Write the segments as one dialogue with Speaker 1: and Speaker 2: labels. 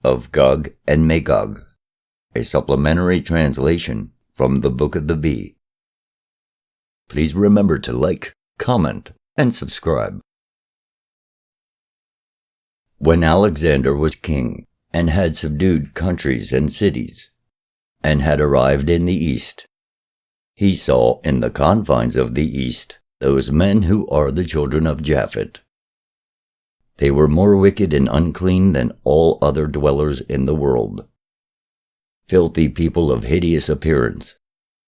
Speaker 1: of Gog and Magog, a supplementary translation from the Book of the Bee. Please remember to like, comment, and subscribe. When Alexander was king, and had subdued countries and cities, and had arrived in the east, he saw in the confines of the east those men who are the children of Japhet. They were more wicked and unclean than all other dwellers in the world, filthy people of hideous appearance,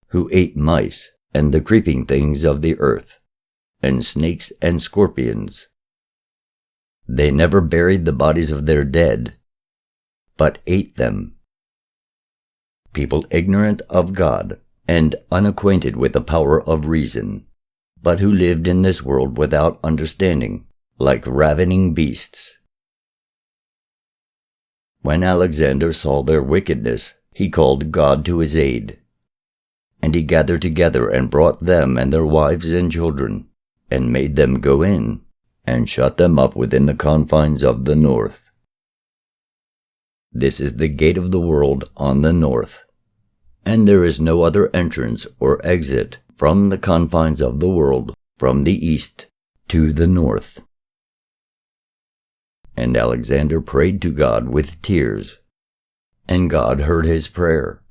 Speaker 1: who ate mice and the creeping things of the earth, and snakes and scorpions. They never buried the bodies of their dead, but ate them. People ignorant of God and unacquainted with the power of reason, but who lived in this world without understanding, like ravening beasts. When Alexander saw their wickedness, he called God to his aid, and he gathered together and brought them and their wives and children, and made them go in, and shut them up within the confines of the north. This is the gate of the world on the north, and there is no other entrance or exit from the confines of the world from the east to the north. And Alexander prayed to God with tears, and God heard his prayer,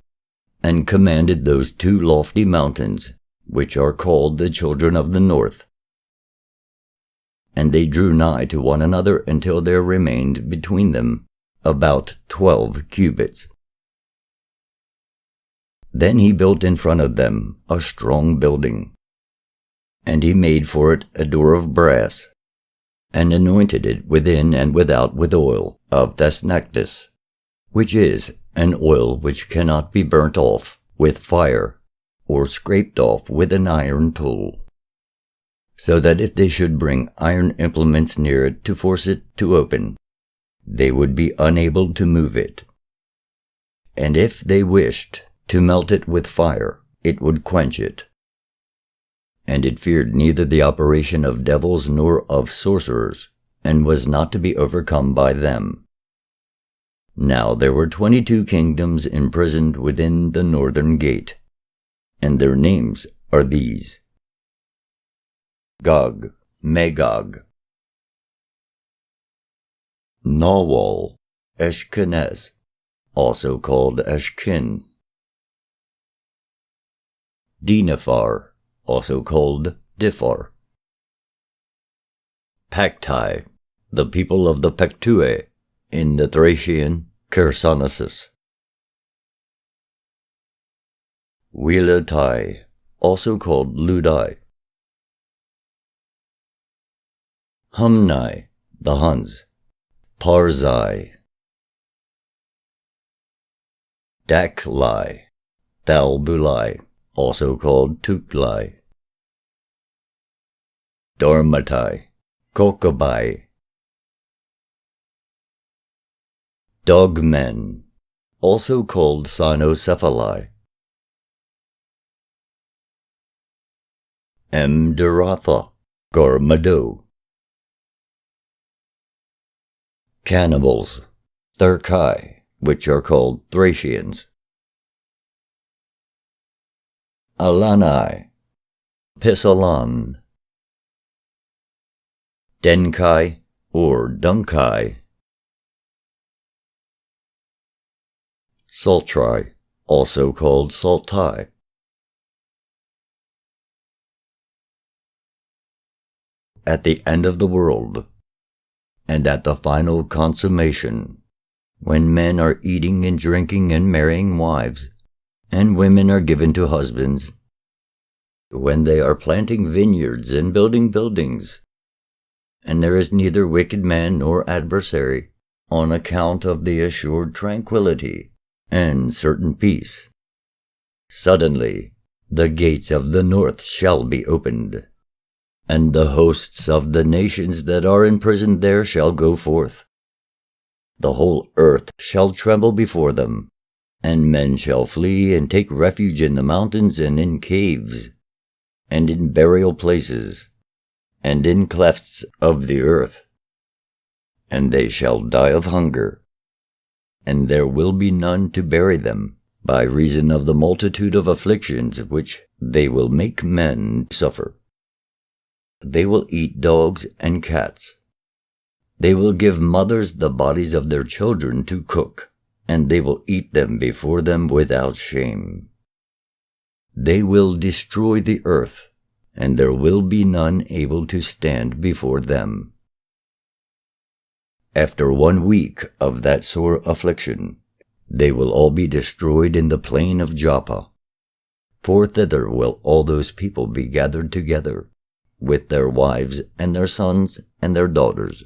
Speaker 1: and commanded those two lofty mountains, which are called the children of the north. And they drew nigh to one another until there remained between them about 12 cubits. Then he built in front of them a strong building, and he made for it a door of brass, and anointed it within and without with oil of thesnactis, which is an oil which cannot be burnt off with fire, or scraped off with an iron tool, so that if they should bring iron implements near it to force it to open, they would be unable to move it. And if they wished to melt it with fire, it would quench it. And it feared neither the operation of devils nor of sorcerers, and was not to be overcome by them. Now there were 22 kingdoms imprisoned within the northern gate, and their names are these: Gog, Magog, Nawal, Eshkenaz, also called Eshkin, Dinefar, also called Diffar, Pacti, the people of the Pectue, in the Thracian Chersonesus, Wheelotai, also called Ludai, Humni, the Huns, Parzai, Daklai, Thalbulai, also called Tuklai, Dormatai, Kokobai, Dogmen, also called Cynocephalai, Mderatha, Gormado, Cannibals, Thurkai, which are called Thracians, Alanai, Pisalan, Denkai or Dunkai, Sultri, also called Sultai, at the end of the world, and at the final consummation, when men are eating and drinking and marrying wives, and women are given to husbands, when they are planting vineyards and building buildings, and there is neither wicked man nor adversary, on account of the assured tranquility and certain peace. Suddenly the gates of the north shall be opened, and the hosts of the nations that are imprisoned there shall go forth. The whole earth shall tremble before them, and men shall flee and take refuge in the mountains and in caves, and in burial places, and in clefts of the earth. And they shall die of hunger, and there will be none to bury them, by reason of the multitude of afflictions which they will make men suffer. They will eat dogs and cats. They will give mothers the bodies of their children to cook, and they will eat them before them without shame. They will destroy the earth, and there will be none able to stand before them. After 1 week of that sore affliction, they will all be destroyed in the plain of Joppa. For thither will all those people be gathered together, with their wives and their sons and their daughters,